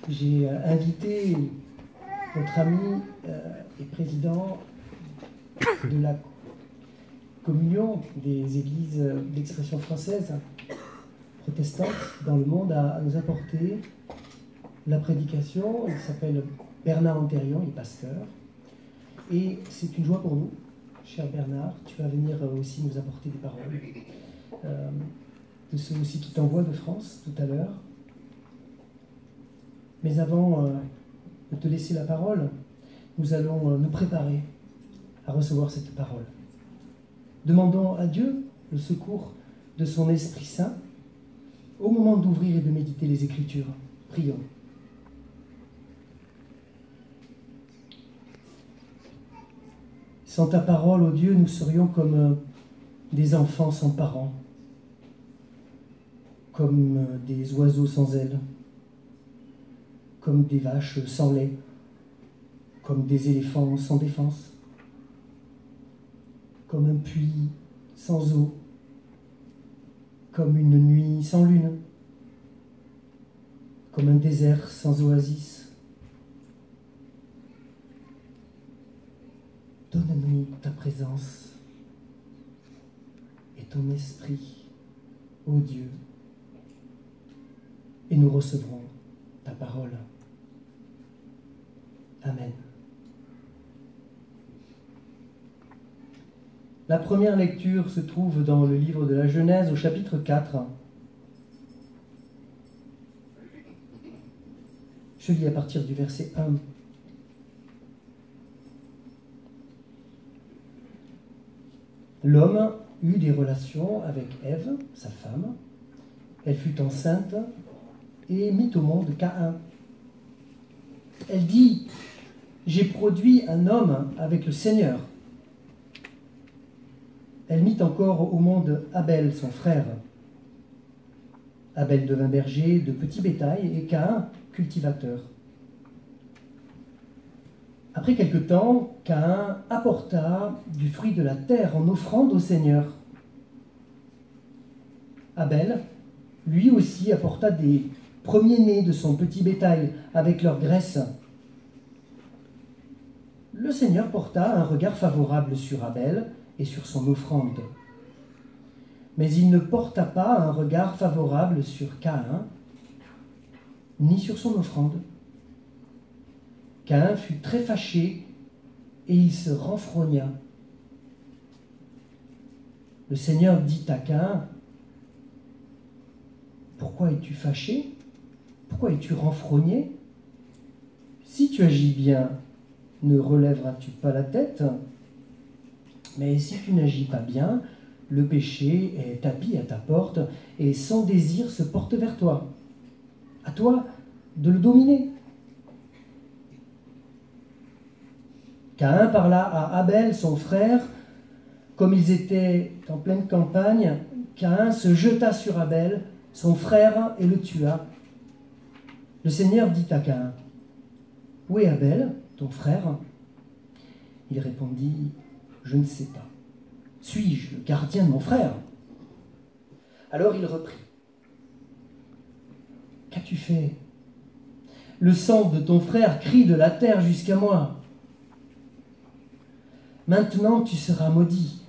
J'ai invité notre ami et président de la communion des églises d'expression française protestantes dans le monde à nous apporter la prédication. Il s'appelle Bernard Antérion, il est pasteur. Et c'est une joie pour nous, cher Bernard. Tu vas venir aussi nous apporter des paroles de ceux aussi qui t'envoient de France tout à l'heure. Mais avant de te laisser la parole, nous allons nous préparer à recevoir cette parole. Demandons à Dieu le secours de son Esprit Saint au moment d'ouvrir et de méditer les Écritures. Prions. Sans ta parole, ô Dieu, nous serions comme des enfants sans parents, comme des oiseaux sans ailes, comme des vaches sans lait, comme des éléphants sans défense, comme un puits sans eau, comme une nuit sans lune, comme un désert sans oasis. Donne-nous ta présence et ton esprit, ô Dieu, et nous recevrons ta parole. Amen. La première lecture se trouve dans le livre de la Genèse au chapitre 4. Je lis à partir du verset 1. L'homme eut des relations avec Ève, sa femme. Elle fut enceinte et mit au monde Caïn. Elle dit: j'ai produit un homme avec le Seigneur. Elle mit encore au monde Abel, son frère. Abel devint berger de petit bétail et Caïn cultivateur. Après quelque temps, Caïn apporta du fruit de la terre en offrande au Seigneur. Abel, lui aussi, apporta des premiers-nés de son petit bétail avec leur graisse. Le Seigneur porta un regard favorable sur Abel et sur son offrande. Mais il ne porta pas un regard favorable sur Caïn, ni sur son offrande. Caïn fut très fâché et il se renfrogna. Le Seigneur dit à Caïn: pourquoi es-tu fâché? Pourquoi es-tu renfrogné? Si tu agis bien, ne relèveras-tu pas la tête? Mais si tu n'agis pas bien, le péché est tapis à ta porte et son désir se porte vers toi. À toi de le dominer. Caïn parla à Abel, son frère. Comme ils étaient en pleine campagne, Caïn se jeta sur Abel, son frère, et le tua. Le Seigneur dit à Caïn: où est Abel, ton frère? Il répondit: je ne sais pas. Suis-je le gardien de mon frère? Alors il reprit: qu'as-tu fait? Le sang de ton frère crie de la terre jusqu'à moi. Maintenant tu seras maudit,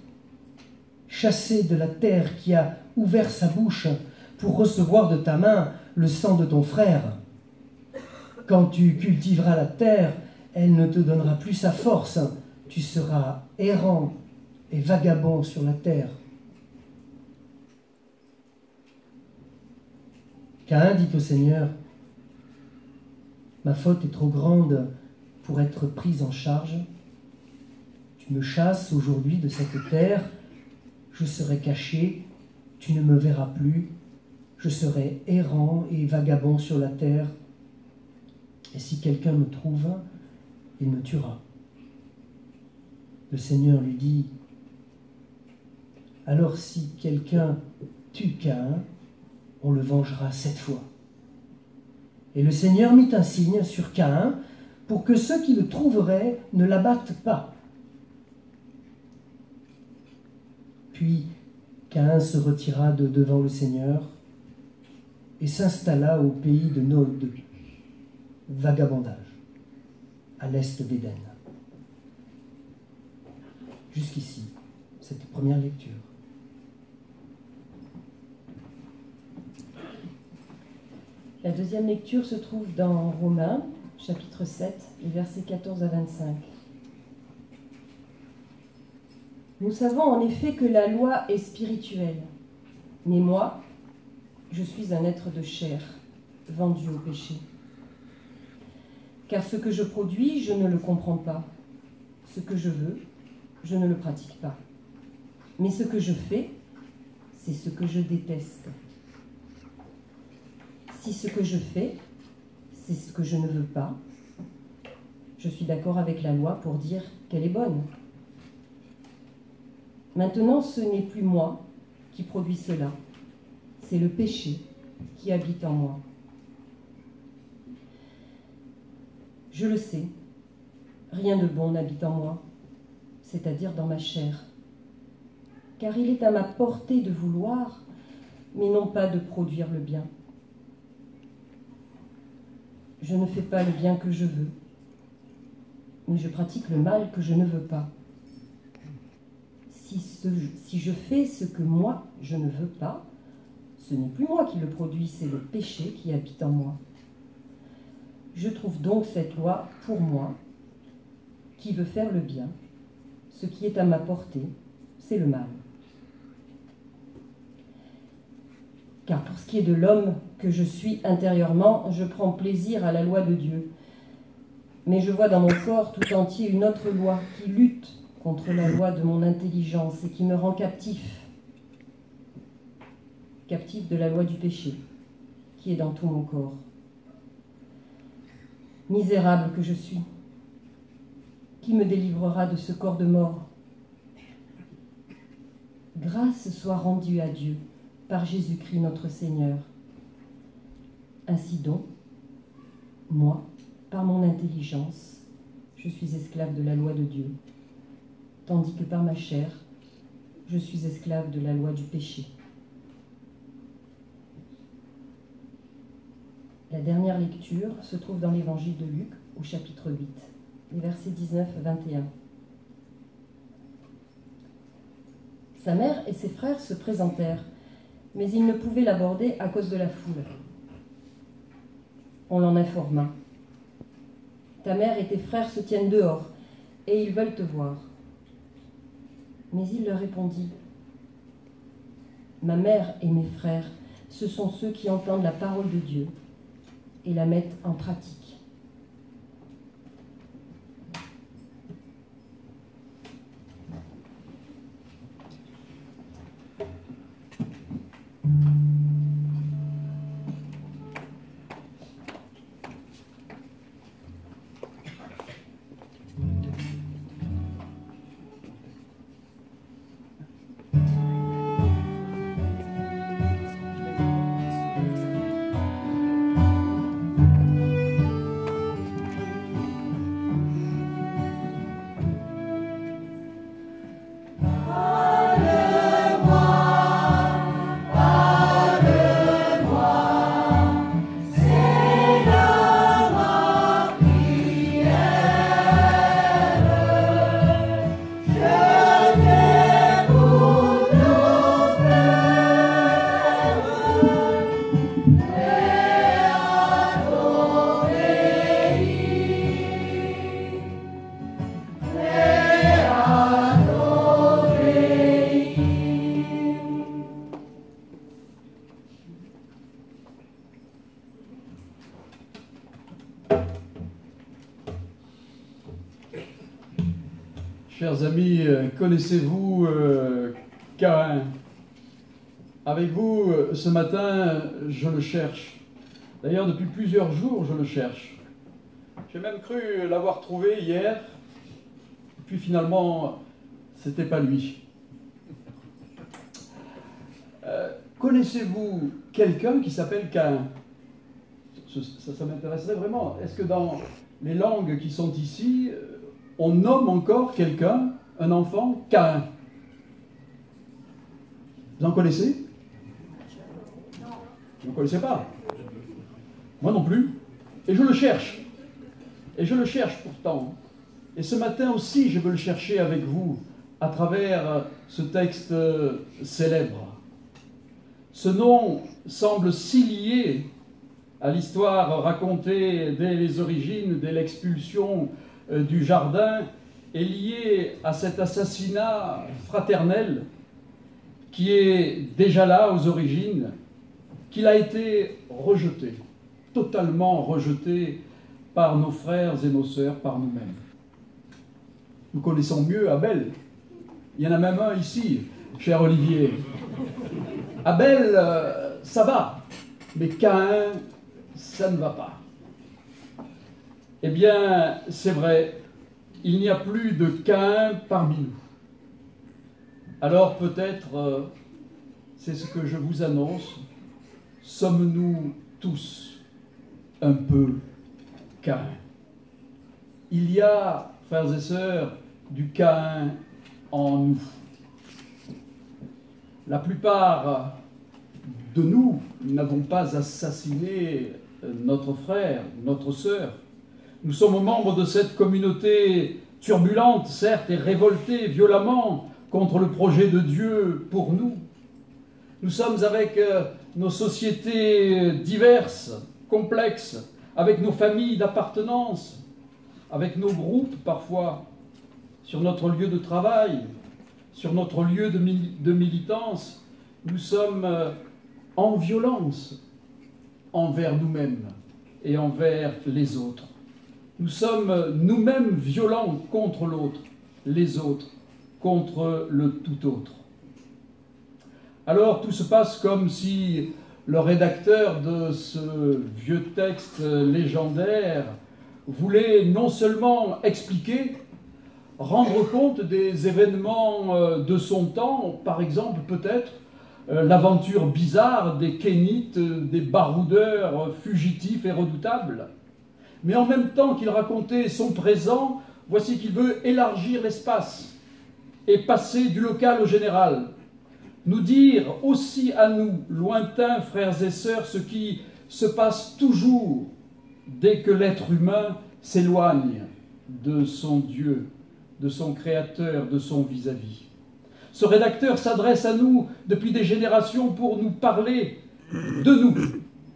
chassé de la terre qui a ouvert sa bouche pour recevoir de ta main le sang de ton frère. Quand tu cultiveras la terre, elle ne te donnera plus sa force. Tu seras errant et vagabond sur la terre. Caïn dit au Seigneur: ma faute est trop grande pour être prise en charge. Tu me chasses aujourd'hui de cette terre, je serai caché, tu ne me verras plus, je serai errant et vagabond sur la terre. Et si quelqu'un me trouve, il me tuera. Le Seigneur lui dit: alors si quelqu'un tue Caïn, on le vengera 7 fois. Et le Seigneur mit un signe sur Caïn pour que ceux qui le trouveraient ne l'abattent pas. Puis Caïn se retira de devant le Seigneur et s'installa au pays de Nod, vagabondage, à l'est d'Éden. Jusqu'ici, cette première lecture. La deuxième lecture se trouve dans Romains, chapitre 7, les versets 14 à 25. Nous savons en effet que la loi est spirituelle, mais moi, je suis un être de chair, vendu au péché. Car ce que je produis, je ne le comprends pas. Ce que je veux, je ne le pratique pas. Mais ce que je fais, c'est ce que je déteste. Si ce que je fais, c'est ce que je ne veux pas, je suis d'accord avec la loi pour dire qu'elle est bonne. Maintenant, ce n'est plus moi qui produis cela, c'est le péché qui habite en moi. Je le sais, rien de bon n'habite en moi, c'est-à-dire dans ma chair, car il est à ma portée de vouloir, mais non pas de produire le bien. Je ne fais pas le bien que je veux, mais je pratique le mal que je ne veux pas. Si je fais ce que moi, je ne veux pas, ce n'est plus moi qui le produis, c'est le péché qui habite en moi. Je trouve donc cette loi pour moi, qui veut faire le bien. Ce qui est à ma portée, c'est le mal. Car pour ce qui est de l'homme que je suis intérieurement, je prends plaisir à la loi de Dieu. Mais je vois dans mon corps tout entier une autre loi qui lutte contre la loi de mon intelligence et qui me rend captif. Captif de la loi du péché, qui est dans tout mon corps. Misérable que je suis, qui me délivrera de ce corps de mort? Grâce soit rendue à Dieu par Jésus-Christ notre Seigneur. Ainsi donc, moi, par mon intelligence, je suis esclave de la loi de Dieu, tandis que par ma chair, je suis esclave de la loi du péché. La dernière lecture se trouve dans l'évangile de Luc, au chapitre 8, les versets 19 à 21. Sa mère et ses frères se présentèrent, mais ils ne pouvaient l'aborder à cause de la foule. On l'en informa. Ta mère et tes frères se tiennent dehors, et ils veulent te voir. Mais il leur répondit, ma mère et mes frères, ce sont ceux qui entendent la parole de Dieu et la mettent en pratique. Chers amis, connaissez-vous Caïn? Avec vous, ce matin, je le cherche. D'ailleurs, depuis plusieurs jours, je le cherche. J'ai même cru l'avoir trouvé hier, puis finalement, c'était pas lui. Connaissez-vous quelqu'un qui s'appelle Caïn? Ça m'intéresserait vraiment. Est-ce que dans les langues qui sont ici, on nomme encore quelqu'un, un enfant, Caïn? Vous en connaissez? Vous ne connaissez pas? Moi non plus. Et je le cherche. Et je le cherche pourtant. Et ce matin aussi, je veux le chercher avec vous à travers ce texte célèbre. Ce nom semble si lié à l'histoire racontée dès les origines, dès l'expulsion du jardin, est lié à cet assassinat fraternel qui est déjà là aux origines, qu'il a été rejeté, totalement rejeté par nos frères et nos sœurs, par nous-mêmes. Nous connaissons mieux Abel. Il y en a même un ici, cher Olivier. Abel, ça va, mais Caïn, ça ne va pas. Eh bien, c'est vrai, il n'y a plus de Caïn parmi nous. Alors peut-être, c'est ce que je vous annonce, sommes-nous tous un peu Caïn? Il y a, frères et sœurs, du Caïn en nous. La plupart de nous n'avons pas assassiné notre frère, notre sœur. Nous sommes membres de cette communauté turbulente, certes, et révoltée violemment contre le projet de Dieu pour nous. Nous sommes avec nos sociétés diverses, complexes, avec nos familles d'appartenance, avec nos groupes parfois, sur notre lieu de travail, sur notre lieu de militance. Nous sommes en violence envers nous-mêmes et envers les autres. Nous sommes nous-mêmes violents contre l'autre, les autres, contre le tout autre. Alors tout se passe comme si le rédacteur de ce vieux texte légendaire voulait non seulement expliquer, rendre compte des événements de son temps, par exemple peut-être l'aventure bizarre des Kénites, des baroudeurs fugitifs et redoutables. Mais en même temps qu'il racontait son présent, voici qu'il veut élargir l'espace et passer du local au général. Nous dire aussi à nous, lointains frères et sœurs, ce qui se passe toujours dès que l'être humain s'éloigne de son Dieu, de son Créateur, de son vis-à-vis. Ce rédacteur s'adresse à nous depuis des générations pour nous parler de nous,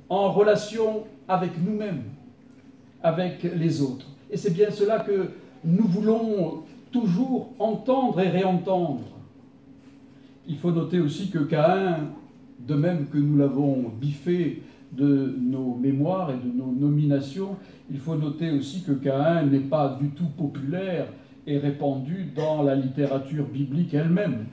en relation avec nous-mêmes, avec les autres. Et c'est bien cela que nous voulons toujours entendre et réentendre. Il faut noter aussi que Caïn, de même que nous l'avons biffé de nos mémoires et de nos nominations, il faut noter aussi que Caïn n'est pas du tout populaire et répandu dans la littérature biblique elle-même.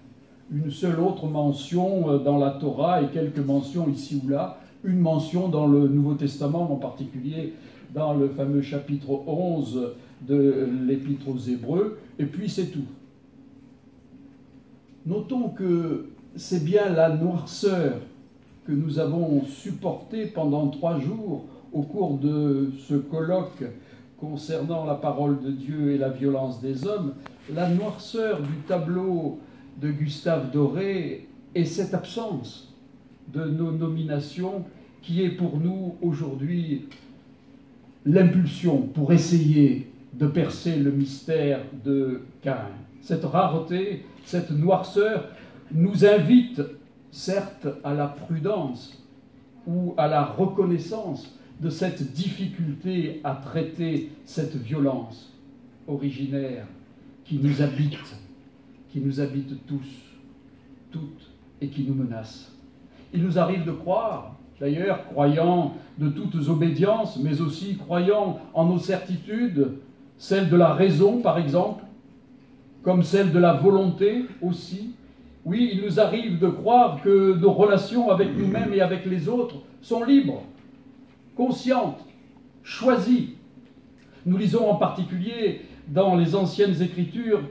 Une seule autre mention dans la Torah et quelques mentions ici ou là, une mention dans le Nouveau Testament, en particulier dans le fameux chapitre 11 de l'Épître aux Hébreux, et puis c'est tout. Notons que c'est bien la noirceur que nous avons supportée pendant 3 jours au cours de ce colloque concernant la parole de Dieu et la violence des hommes, la noirceur du tableau de Gustave Doré et cette absence de nos nominations qui est pour nous aujourd'hui l'impulsion pour essayer de percer le mystère de Caïn. Cette rareté, cette noirceur nous invite certes à la prudence ou à la reconnaissance de cette difficulté à traiter cette violence originaire qui nous habite tous, toutes, et qui nous menace. Il nous arrive de croire, d'ailleurs, croyant de toutes obédiences, mais aussi croyant en nos certitudes, celle de la raison, par exemple, comme celle de la volonté aussi. Oui, il nous arrive de croire que nos relations avec nous-mêmes et avec les autres sont libres, conscientes, choisies. Nous lisons en particulier dans les anciennes Écritures,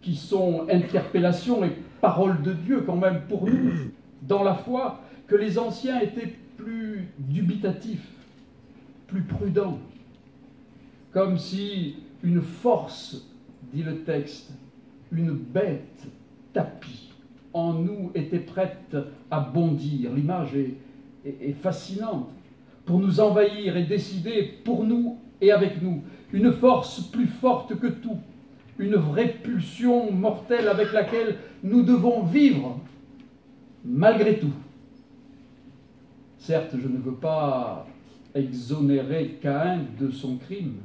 qui sont interpellations et paroles de Dieu quand même pour nous, dans la foi, que les anciens étaient plus dubitatifs, plus prudents, comme si une force, dit le texte, une bête tapie en nous était prête à bondir. L'image et fascinante pour nous envahir et décider pour nous et avec nous. Une force plus forte que tout, une vraie pulsion mortelle avec laquelle nous devons vivre malgré tout. Certes, je ne veux pas exonérer Caïn de son crime,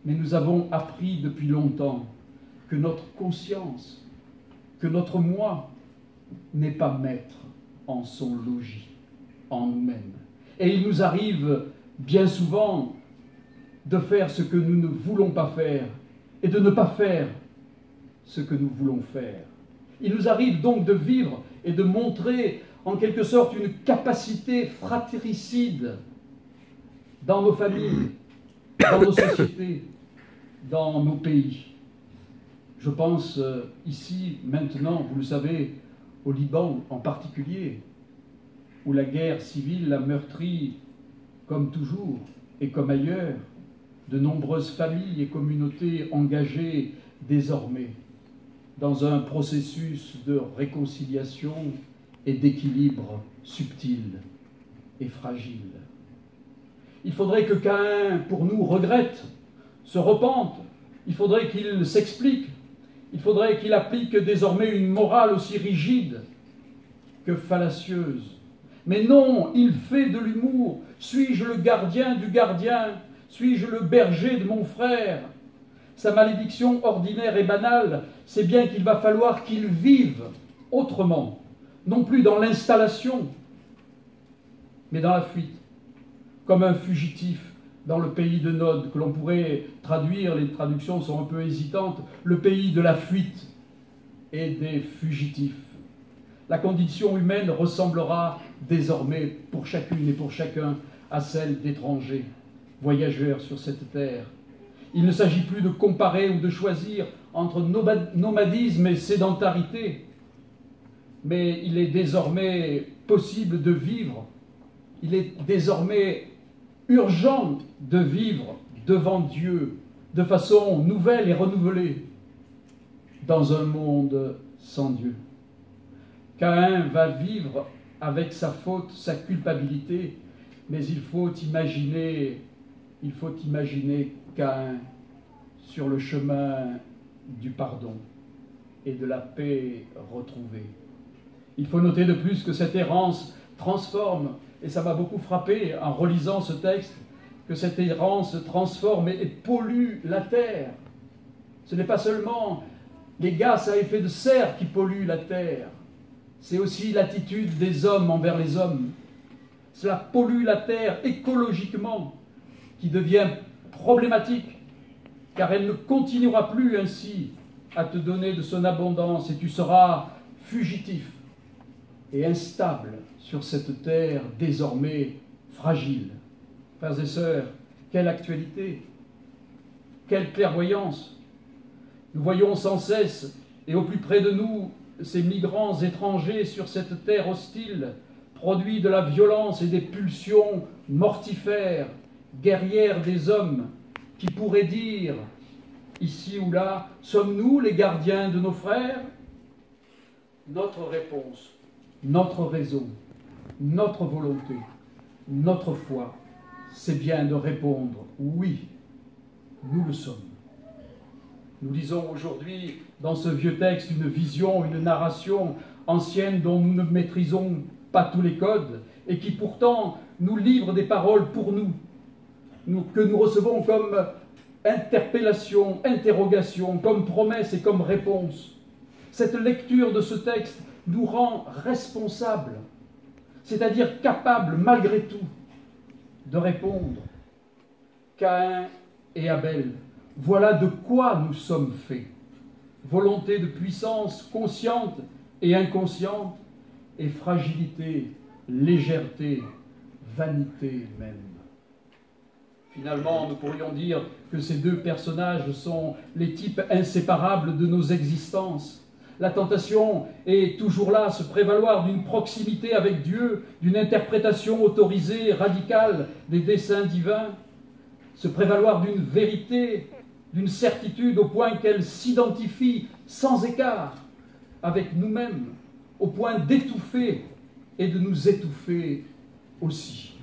mais nous avons appris depuis longtemps que notre conscience, que notre moi n'est pas maître en son logis, en nous-mêmes. Et il nous arrive bien souvent de faire ce que nous ne voulons pas faire et de ne pas faire ce que nous voulons faire. Il nous arrive donc de vivre et de montrer en quelque sorte une capacité fratricide dans nos familles, dans nos sociétés, dans nos pays. Je pense ici, maintenant, vous le savez, au Liban en particulier, où la guerre civile a meurtri, comme toujours et comme ailleurs, de nombreuses familles et communautés engagées désormais dans un processus de réconciliation et d'équilibre subtil et fragile. Il faudrait que Caïn, pour nous, regrette, se repente, il faudrait qu'il s'explique, il faudrait qu'il applique désormais une morale aussi rigide que fallacieuse. Mais non, il fait de l'humour. Suis-je le gardien du gardien? Suis-je le berger de mon frère? Sa malédiction ordinaire et banale, c'est bien qu'il va falloir qu'il vive autrement, non plus dans l'installation, mais dans la fuite, comme un fugitif dans le pays de Nod, que l'on pourrait traduire, les traductions sont un peu hésitantes, le pays de la fuite et des fugitifs. La condition humaine ressemblera désormais pour chacune et pour chacun à celle d'étrangers, voyageurs sur cette terre. Il ne s'agit plus de comparer ou de choisir entre nomadisme et sédentarité, mais il est désormais possible de vivre, il est désormais urgent de vivre devant Dieu de façon nouvelle et renouvelée dans un monde sans Dieu. Caïn va vivre avec sa faute, sa culpabilité, mais il faut imaginer Caïn sur le chemin du pardon et de la paix retrouvée. Il faut noter de plus que cette errance transforme, et ça m'a beaucoup frappé en relisant ce texte, que cette errance transforme et pollue la terre. Ce n'est pas seulement les gaz à effet de serre qui polluent la terre, c'est aussi l'attitude des hommes envers les hommes. Cela pollue la terre écologiquement, qui devient problématique, car elle ne continuera plus ainsi à te donner de son abondance, et tu seras fugitif et instable sur cette terre désormais fragile. Frères et sœurs, quelle actualité, quelle clairvoyance. Nous voyons sans cesse, et au plus près de nous, ces migrants étrangers sur cette terre hostile, produits de la violence et des pulsions mortifères, guerrières des hommes, qui pourraient dire, ici ou là, sommes-nous les gardiens de nos frères? Notre réponse, notre raison, notre volonté, notre foi, c'est bien de répondre oui, nous le sommes. Nous lisons aujourd'hui dans ce vieux texte une vision, une narration ancienne dont nous ne maîtrisons pas tous les codes et qui pourtant nous livre des paroles pour nous, que nous recevons comme interpellation, interrogation, comme promesse et comme réponse. Cette lecture de ce texte nous rend responsables, c'est-à-dire capables malgré tout de répondre. Caïn et Abel, voilà de quoi nous sommes faits. Volonté de puissance consciente et inconsciente, et fragilité, légèreté, vanité même. Finalement, nous pourrions dire que ces deux personnages sont les types inséparables de nos existences. La tentation est toujours là, se prévaloir d'une proximité avec Dieu, d'une interprétation autorisée, radicale des desseins divins, se prévaloir d'une vérité, d'une certitude au point qu'elle s'identifie sans écart avec nous-mêmes, au point d'étouffer et de nous étouffer aussi.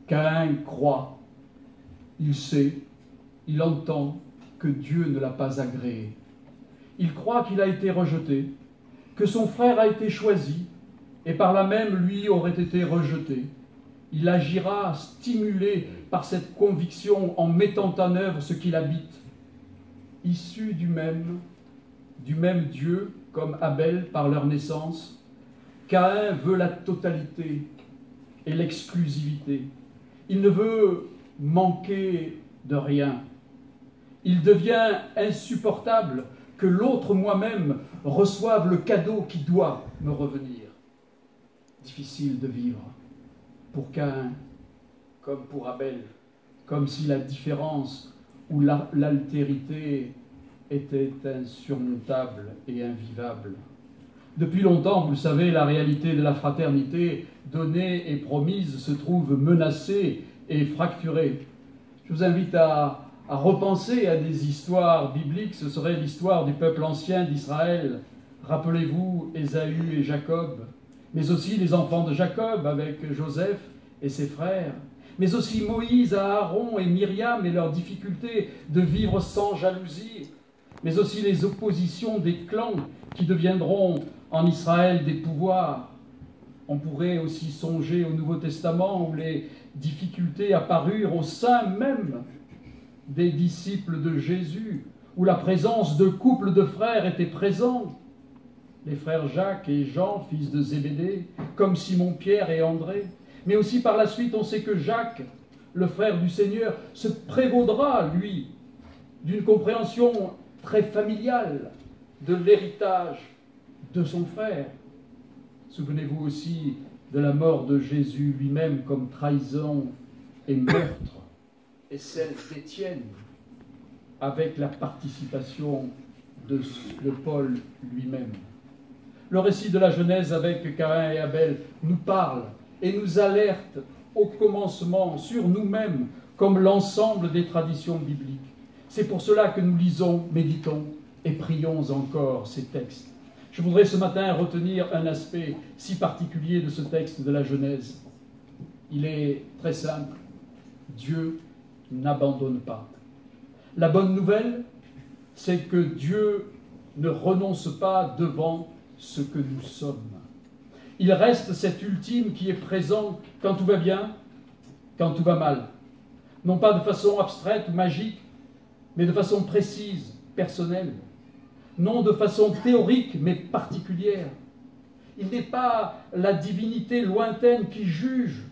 Caïn croit, il sait, il entend que Dieu ne l'a pas agréé. Il croit qu'il a été rejeté, que son frère a été choisi, et par là même lui aurait été rejeté. Il agira stimulé par cette conviction en mettant en œuvre ce qu'il habite. Issus du même Dieu, comme Abel par leur naissance, Caïn veut la totalité et l'exclusivité. Il ne veut manquer de rien. Il devient insupportable que l'autre moi-même reçoive le cadeau qui doit me revenir. Difficile de vivre pour Caïn comme pour Abel, comme si la différence ou l'altérité était insurmontable et invivable. Depuis longtemps, vous le savez, la réalité de la fraternité donnée et promise se trouve menacée et fracturée. Je vous invite à repenser à des histoires bibliques. Ce serait l'histoire du peuple ancien d'Israël. Rappelez-vous Ésaü et Jacob, mais aussi les enfants de Jacob avec Joseph et ses frères, mais aussi Moïse, Aaron et Myriam et leurs difficultés de vivre sans jalousie, mais aussi les oppositions des clans qui deviendront en Israël des pouvoirs. On pourrait aussi songer au Nouveau Testament où les difficultés apparurent au sein même des disciples de Jésus, où la présence de couples de frères était présente. Les frères Jacques et Jean, fils de Zébédée, comme Simon, Pierre et André. Mais aussi par la suite, on sait que Jacques, le frère du Seigneur, se prévaudra, lui, d'une compréhension très familiale de l'héritage de son frère. Souvenez-vous aussi de la mort de Jésus lui-même comme trahison et meurtre, et celle d'Étienne, avec la participation de Paul lui-même. Le récit de la Genèse avec Caïn et Abel nous parle et nous alerte au commencement sur nous-mêmes comme l'ensemble des traditions bibliques. C'est pour cela que nous lisons, méditons et prions encore ces textes. Je voudrais ce matin retenir un aspect si particulier de ce texte de la Genèse. Il est très simple. Dieu n'abandonne pas. La bonne nouvelle, c'est que Dieu ne renonce pas devant ce que nous sommes. Il reste cet ultime qui est présent quand tout va bien, quand tout va mal. Non pas de façon abstraite ou magique, mais de façon précise, personnelle. Non de façon théorique, mais particulière. Il n'est pas la divinité lointaine qui juge,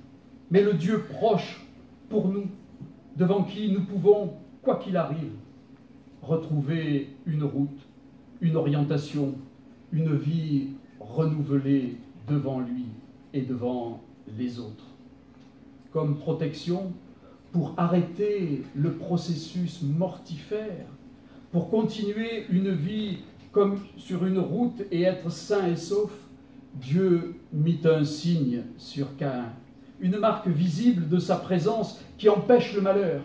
mais le Dieu proche pour nous, devant qui nous pouvons, quoi qu'il arrive, retrouver une route, une orientation, une vie renouvelée devant lui et devant les autres. Comme protection pour arrêter le processus mortifère, pour continuer une vie comme sur une route et être sain et sauf, Dieu mit un signe sur Caïn, une marque visible de sa présence qui empêche le malheur,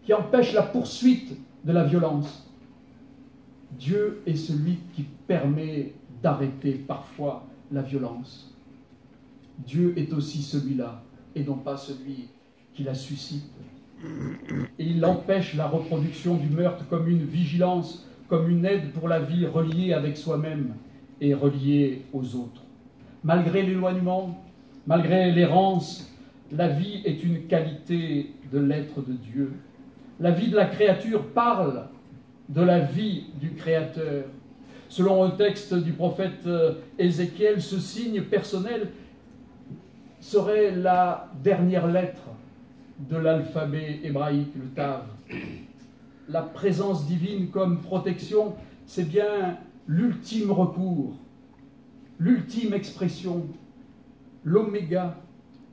qui empêche la poursuite de la violence. Dieu est celui qui permet d'arrêter parfois la violence. Dieu est aussi celui-là, et non pas celui qui la suscite. Et il empêche la reproduction du meurtre comme une vigilance, comme une aide pour la vie reliée avec soi-même et reliée aux autres. Malgré l'éloignement, malgré l'errance, la vie est une qualité de l'être de Dieu. La vie de la créature parle de la vie du Créateur. Selon un texte du prophète Ézéchiel, ce signe personnel serait la dernière lettre de l'alphabet hébraïque, le Tav. La présence divine comme protection, c'est bien l'ultime recours, l'ultime expression, l'oméga,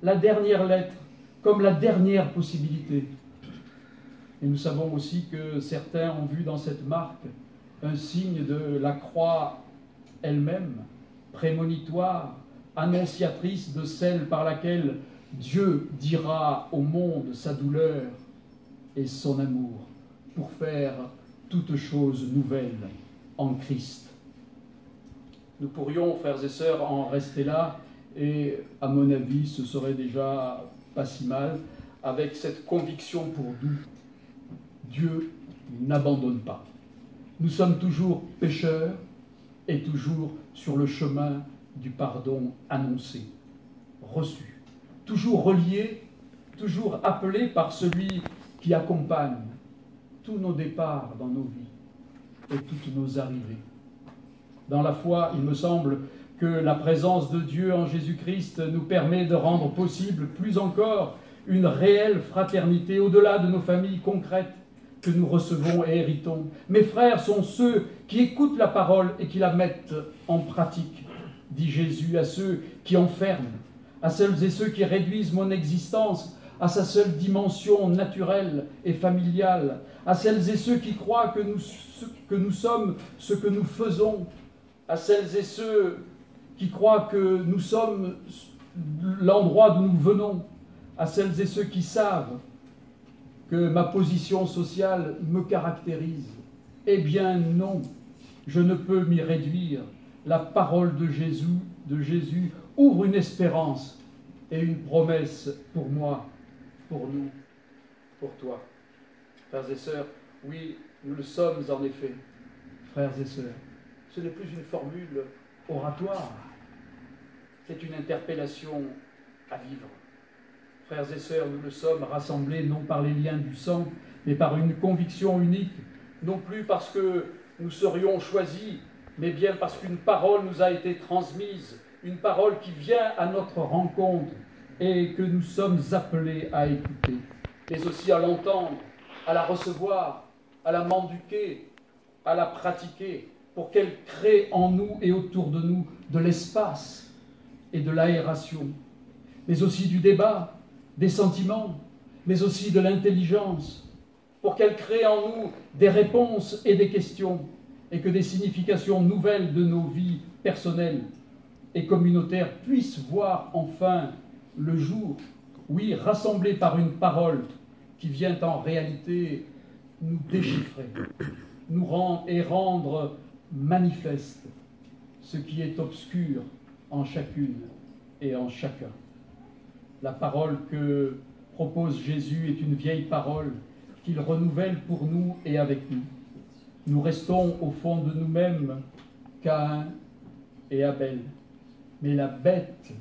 la dernière lettre, comme la dernière possibilité. Et nous savons aussi que certains ont vu dans cette marque un signe de la croix elle-même, prémonitoire, annonciatrice de celle par laquelle Dieu dira au monde sa douleur et son amour pour faire toutes choses nouvelles en Christ. Nous pourrions, frères et sœurs, en rester là Et à mon avis, ce serait déjà pas si mal, avec cette conviction pour nous. Dieu n'abandonne pas. Nous sommes toujours pécheurs et toujours sur le chemin du pardon annoncé, reçu. Toujours reliés, toujours appelés par celui qui accompagne tous nos départs dans nos vies et toutes nos arrivées. Dans la foi, il me semble que la présence de Dieu en Jésus-Christ nous permet de rendre possible, plus encore, une réelle fraternité au-delà de nos familles concrètes que nous recevons et héritons. Mes frères sont ceux qui écoutent la parole et qui la mettent en pratique, dit Jésus à ceux qui enferment, à celles et ceux qui réduisent mon existence à sa seule dimension naturelle et familiale, à celles et ceux qui croient que nous sommes ce que nous faisons, à celles et ceux qui croient que nous sommes l'endroit d'où nous venons, à celles et ceux qui savent que ma position sociale me caractérise. Eh bien non, je ne peux m'y réduire. La parole de Jésus ouvre une espérance et une promesse pour moi, pour nous, pour toi. Frères et sœurs, oui, nous le sommes en effet, frères et sœurs. Ce n'est plus une formule oratoire, c'est une interpellation à vivre. Frères et sœurs, nous le sommes rassemblés non par les liens du sang, mais par une conviction unique, non plus parce que nous serions choisis, mais bien parce qu'une parole nous a été transmise, une parole qui vient à notre rencontre et que nous sommes appelés à écouter, mais aussi à l'entendre, à la recevoir, à la mendiquer, à la pratiquer, pour qu'elle crée en nous et autour de nous de l'espace et de l'aération, mais aussi du débat, des sentiments, mais aussi de l'intelligence, pour qu'elle crée en nous des réponses et des questions, et que des significations nouvelles de nos vies personnelles et communautaires puissent voir enfin le jour, oui, rassemblés par une parole qui vient en réalité nous déchiffrer, rendre manifeste ce qui est obscur en chacune et en chacun. La parole que propose Jésus est une vieille parole qu'il renouvelle pour nous et avec nous. Nous restons au fond de nous-mêmes Caïn et Abel, mais la bête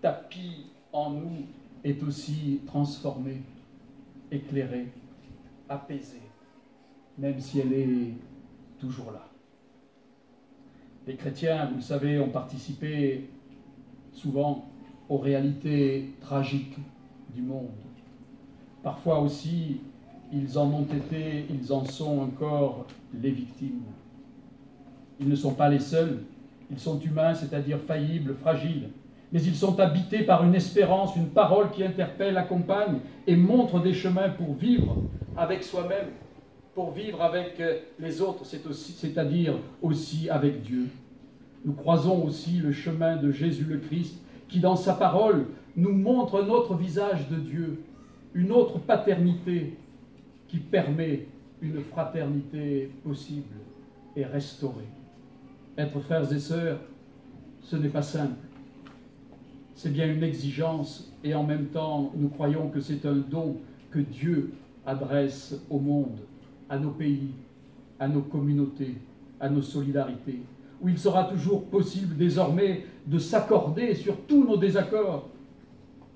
tapie en nous est aussi transformée, éclairée, apaisée, même si elle est toujours là. Les chrétiens, vous le savez, ont participé souvent aux réalités tragiques du monde. Parfois aussi, ils en ont été, ils en sont encore les victimes. Ils ne sont pas les seuls, ils sont humains, c'est-à-dire faillibles, fragiles, mais ils sont habités par une espérance, une parole qui interpelle, accompagne et montre des chemins pour vivre avec soi-même, pour vivre avec les autres, c'est-à-dire aussi avec Dieu. Nous croisons aussi le chemin de Jésus le Christ, qui dans sa parole nous montre un autre visage de Dieu, une autre paternité qui permet une fraternité possible et restaurée. Être frères et sœurs, ce n'est pas simple. C'est bien une exigence et en même temps, nous croyons que c'est un don que Dieu adresse au monde, à nos pays, à nos communautés, à nos solidarités, où il sera toujours possible désormais de s'accorder sur tous nos désaccords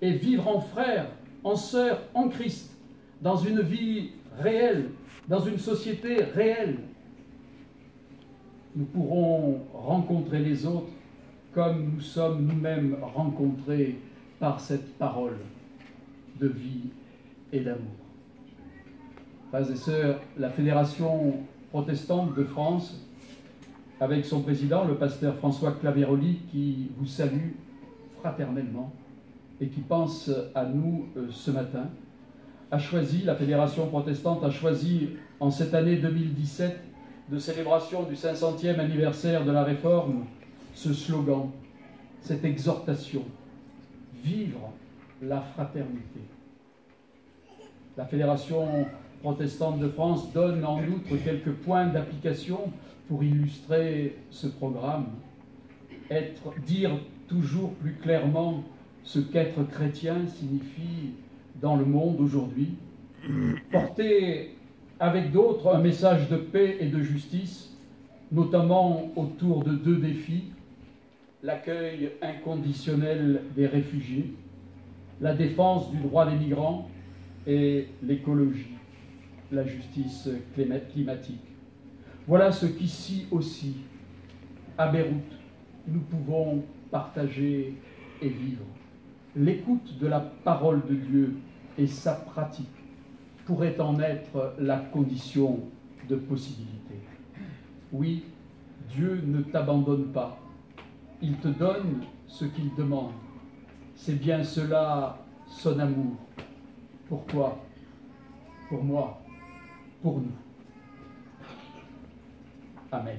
et vivre en frères, en sœurs, en Christ, dans une vie réelle, dans une société réelle. Nous pourrons rencontrer les autres comme nous sommes nous-mêmes rencontrés par cette parole de vie et d'amour. Frères et sœurs, la Fédération protestante de France, avec son président, le pasteur François Clavéroli, qui vous salue fraternellement et qui pense à nous ce matin, la Fédération protestante a choisi en cette année 2017 de célébration du 500e anniversaire de la Réforme, ce slogan, cette exhortation, vivre la fraternité. La Fédération protestante de France donne en outre quelques points d'application pour illustrer ce programme. dire toujours plus clairement ce qu'être chrétien signifie dans le monde aujourd'hui, porter avec d'autres un message de paix et de justice, notamment autour de 2 défis, l'accueil inconditionnel des réfugiés, la défense du droit des migrants et l'écologie, la justice climatique. Voilà ce qu'ici aussi, à Beyrouth, nous pouvons partager et vivre. L'écoute de la parole de Dieu et sa pratique pourrait en être la condition de possibilité. Oui, Dieu ne t'abandonne pas. Il te donne ce qu'il demande. C'est bien cela son amour. Pour toi, pour moi, pour nous. Amen.